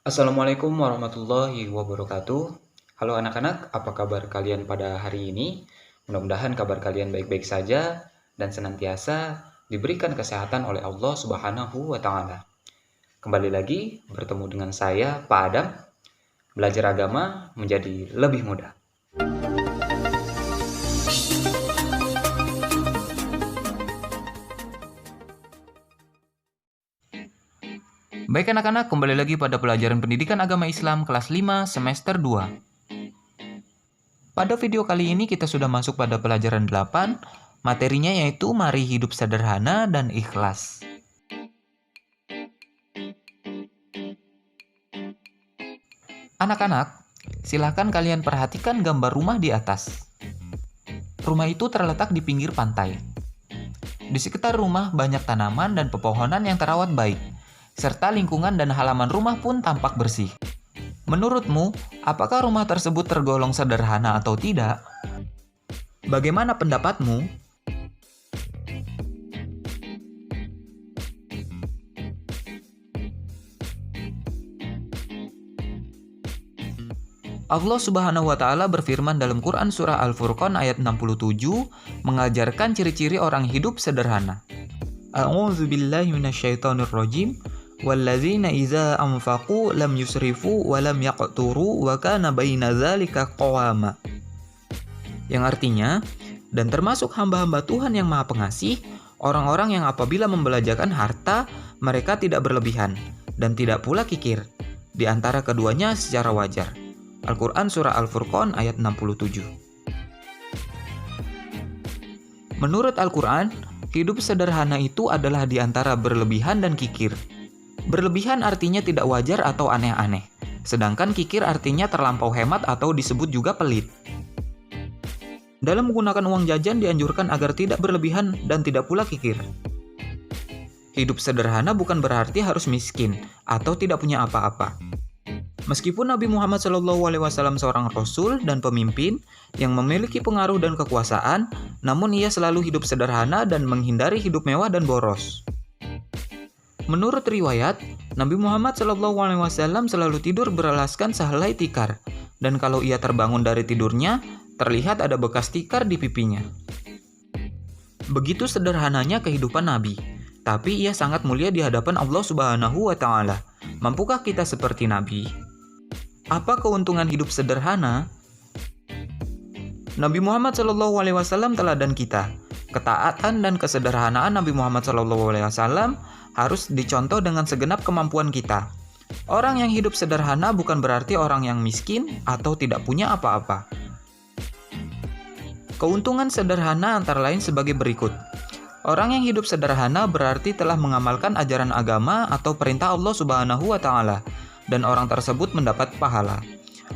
Assalamualaikum warahmatullahi wabarakatuh. Halo anak-anak, apa kabar kalian pada hari ini? Mudah-mudahan kabar kalian baik-baik saja dan senantiasa diberikan kesehatan oleh Allah Subhanahu wa taala. Kembali lagi bertemu dengan saya, Pak Adam. Belajar agama menjadi lebih mudah. Baik anak-anak, kembali lagi pada pelajaran pendidikan agama Islam kelas 5 semester 2. Pada video kali ini kita sudah masuk pada pelajaran 8, materinya yaitu mari hidup sederhana dan ikhlas. Anak-anak, silahkan kalian perhatikan gambar rumah di atas. Rumah itu terletak di pinggir pantai. Di sekitar rumah banyak tanaman dan pepohonan yang terawat baik, serta lingkungan dan halaman rumah pun tampak bersih. Menurutmu, apakah rumah tersebut tergolong sederhana atau tidak? Bagaimana pendapatmu? Allah Subhanahu wa taala berfirman dalam Quran surah Al-Furqan ayat 67 mengajarkan ciri-ciri orang hidup sederhana. A'udzu billahi minasyaitonir rajim. Walladzina idza anfaqu lam yusrifu wa lam yaqturu wa kana baina dzalika qawama. Yang artinya, dan termasuk hamba-hamba Tuhan yang Maha Pengasih, orang-orang yang apabila membelanjakan harta, mereka tidak berlebihan dan tidak pula kikir. Di antara keduanya secara wajar. Al-Quran Surah Al-Furqan ayat 67. Menurut Al-Quran, hidup sederhana itu adalah di antara berlebihan dan kikir. Berlebihan artinya tidak wajar atau aneh-aneh, sedangkan kikir artinya terlampau hemat atau disebut juga pelit. Dalam menggunakan uang jajan dianjurkan agar tidak berlebihan dan tidak pula kikir. Hidup sederhana bukan berarti harus miskin atau tidak punya apa-apa. Meskipun Nabi Muhammad SAW seorang rasul dan pemimpin yang memiliki pengaruh dan kekuasaan, namun ia selalu hidup sederhana dan menghindari hidup mewah dan boros. Menurut riwayat, Nabi Muhammad SAW selalu tidur beralaskan sehelai tikar, dan kalau ia terbangun dari tidurnya, terlihat ada bekas tikar di pipinya. Begitu sederhananya kehidupan Nabi, tapi ia sangat mulia di hadapan Allah Subhanahu wa taala. Mampukah kita seperti Nabi? Apa keuntungan hidup sederhana? Nabi Muhammad SAW teladan kita. Ketaatan dan kesederhanaan Nabi Muhammad SAW harus dicontoh dengan segenap kemampuan kita. Orang yang hidup sederhana bukan berarti orang yang miskin atau tidak punya apa-apa. Keuntungan sederhana antara lain sebagai berikut. Orang yang hidup sederhana berarti telah mengamalkan ajaran agama atau perintah Allah Subhanahu wa taala, dan orang tersebut mendapat pahala.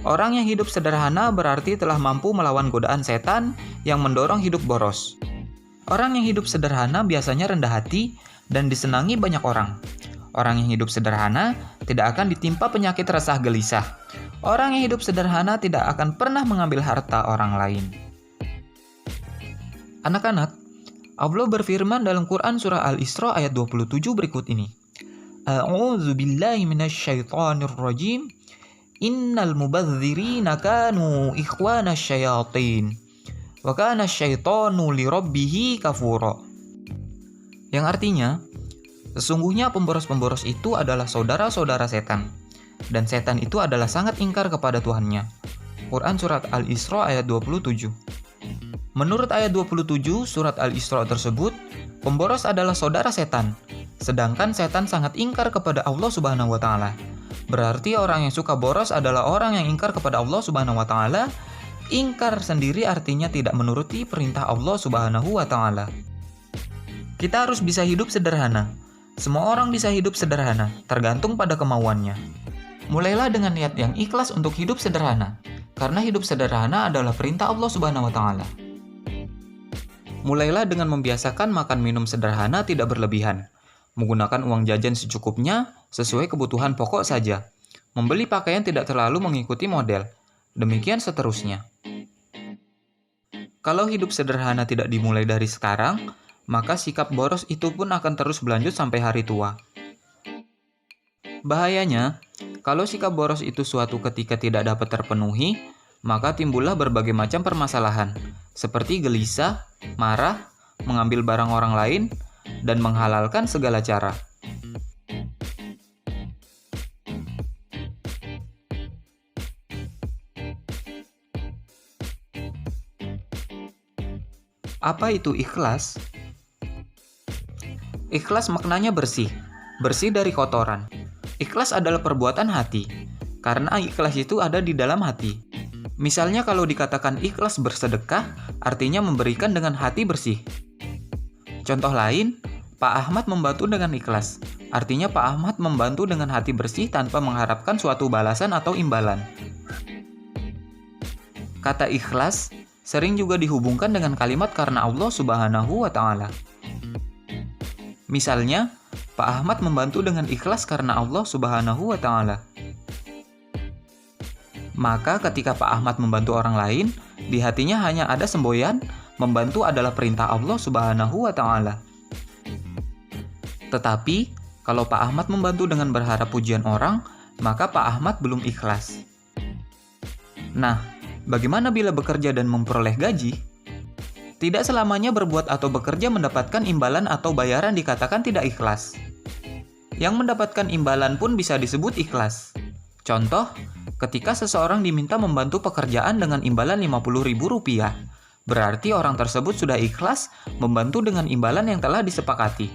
Orang yang hidup sederhana berarti telah mampu melawan godaan setan yang mendorong hidup boros. Orang yang hidup sederhana biasanya rendah hati dan disenangi banyak orang. Orang yang hidup sederhana tidak akan ditimpa penyakit resah gelisah. Orang yang hidup sederhana tidak akan pernah mengambil harta orang lain. Anak-anak, Allah berfirman dalam Quran surah Al-Isra ayat 27 berikut ini. A'udzu billahi minasyaitonir rajim. Innal mubadzirina kanu ikhwana syayatin. Wa kana syaitanu lirabbih kafura. Yang artinya, sesungguhnya pemboros-pemboros itu adalah saudara-saudara setan, dan setan itu adalah sangat ingkar kepada Tuhannya. Quran surat Al-Isra ayat 27. Menurut ayat 27 surat Al-Isra tersebut, pemboros adalah saudara setan, sedangkan setan sangat ingkar kepada Allah Subhanahu wa taala. Berarti orang yang suka boros adalah orang yang ingkar kepada Allah Subhanahu wa taala. Ingkar sendiri artinya tidak menuruti perintah Allah Subhanahu wa taala. Kita harus bisa hidup sederhana. Semua orang bisa hidup sederhana, tergantung pada kemauannya. Mulailah dengan niat yang ikhlas untuk hidup sederhana, karena hidup sederhana adalah perintah Allah Subhanahu wa taala. Mulailah dengan membiasakan makan minum sederhana tidak berlebihan. Menggunakan uang jajan secukupnya, sesuai kebutuhan pokok saja. Membeli pakaian tidak terlalu mengikuti model. Demikian seterusnya. Kalau hidup sederhana tidak dimulai dari sekarang, maka sikap boros itu pun akan terus berlanjut sampai hari tua. Bahayanya, Kalau sikap boros itu suatu ketika tidak dapat terpenuhi, maka timbullah berbagai macam permasalahan, seperti gelisah, marah, mengambil barang orang lain, dan menghalalkan segala cara. Apa itu ikhlas? Ikhlas maknanya bersih, bersih dari kotoran. Ikhlas adalah perbuatan hati, karena ikhlas itu ada di dalam hati. Misalnya kalau dikatakan ikhlas bersedekah, artinya memberikan dengan hati bersih. Contoh lain, Pak Ahmad membantu dengan ikhlas, artinya Pak Ahmad membantu dengan hati bersih tanpa mengharapkan suatu balasan atau imbalan. Kata ikhlas sering juga dihubungkan dengan kalimat karena Allah Subhanahu wa Ta'ala. Misalnya, Pak Ahmad membantu dengan ikhlas karena Allah Subhanahu wa Ta'ala. Maka ketika Pak Ahmad membantu orang lain, di hatinya hanya ada semboyan, membantu adalah perintah Allah Subhanahu wa Ta'ala. Tetapi, kalau Pak Ahmad membantu dengan berharap pujian orang, maka Pak Ahmad belum ikhlas. Nah, bagaimana bila bekerja dan memperoleh gaji? Tidak selamanya berbuat atau bekerja mendapatkan imbalan atau bayaran dikatakan tidak ikhlas. Yang mendapatkan imbalan pun bisa disebut ikhlas. Contoh, ketika seseorang diminta membantu pekerjaan dengan imbalan Rp50.000, berarti orang tersebut sudah ikhlas membantu dengan imbalan yang telah disepakati.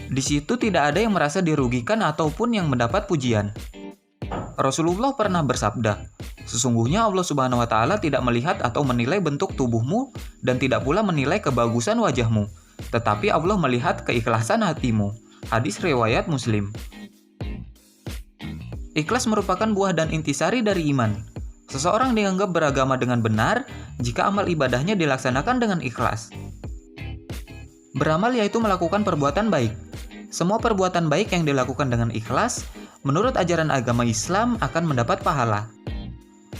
Di situ tidak ada yang merasa dirugikan ataupun yang mendapat pujian. Rasulullah pernah bersabda, sesungguhnya Allah Subhanahu wa Ta'ala tidak melihat atau menilai bentuk tubuhmu dan tidak pula menilai kebagusan wajahmu, tetapi Allah melihat keikhlasan hatimu. Hadis riwayat Muslim. Ikhlas merupakan buah dan intisari dari iman. Seseorang dianggap beragama dengan benar jika amal ibadahnya dilaksanakan dengan ikhlas. Beramal yaitu melakukan perbuatan baik. Semua perbuatan baik yang dilakukan dengan ikhlas, menurut ajaran agama Islam akan mendapat pahala.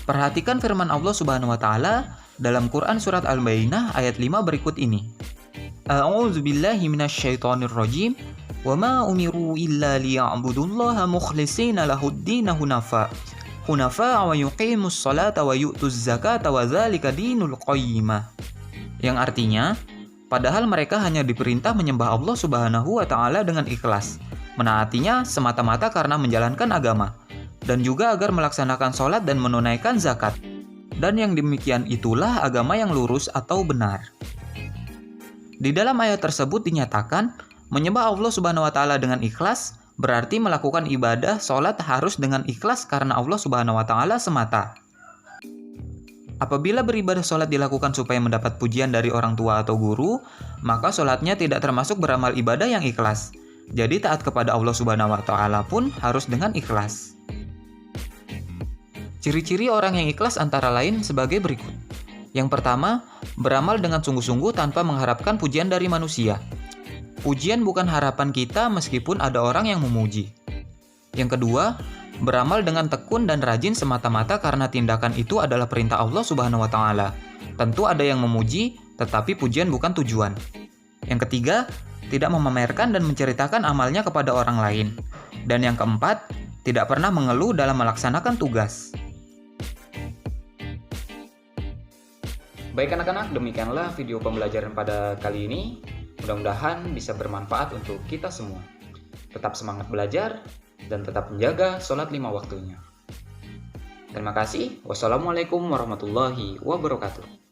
Perhatikan firman Allah Subhanahu wa Ta'ala dalam Quran surat Al-Baqarah ayat 5 berikut ini. A'udzubillahi minasyaitonirrajim. Wa ma umiru illa liya'budullaha mukhlishina lahud-din hunafa wa yuqimus salata wa yu'tuz zakata wa dzalika dinul qayyimah. Yang artinya, padahal mereka hanya diperintah menyembah Allah Subhanahu wa Ta'ala dengan ikhlas, menaatinya semata-mata karena menjalankan agama, dan juga agar melaksanakan sholat dan menunaikan zakat. Dan yang demikian itulah agama yang lurus atau benar. Di dalam ayat tersebut dinyatakan, menyembah Allah Subhanahu wa Ta'ala dengan ikhlas berarti melakukan ibadah sholat harus dengan ikhlas karena Allah Subhanahu wa Ta'ala semata. Apabila beribadah sholat dilakukan supaya mendapat pujian dari orang tua atau guru, maka sholatnya tidak termasuk beramal ibadah yang ikhlas. Jadi taat kepada Allah Subhanahu wa Ta'ala pun harus dengan ikhlas. Ciri-ciri orang yang ikhlas antara lain sebagai berikut. Yang pertama, beramal dengan sungguh-sungguh tanpa mengharapkan pujian dari manusia. Pujian bukan harapan kita meskipun ada orang yang memuji. Yang kedua, beramal dengan tekun dan rajin semata-mata karena tindakan itu adalah perintah Allah Subhanahu wa Ta'ala. Tentu ada yang memuji, tetapi pujian bukan tujuan. Yang ketiga, tidak memamerkan dan menceritakan amalnya kepada orang lain. Dan yang keempat, tidak pernah mengeluh dalam melaksanakan tugas. Baik anak-anak, demikianlah video pembelajaran pada kali ini. Mudah-mudahan bisa bermanfaat untuk kita semua. Tetap semangat belajar dan tetap menjaga sholat 5 waktunya. Terima kasih. Wassalamualaikum warahmatullahi wabarakatuh.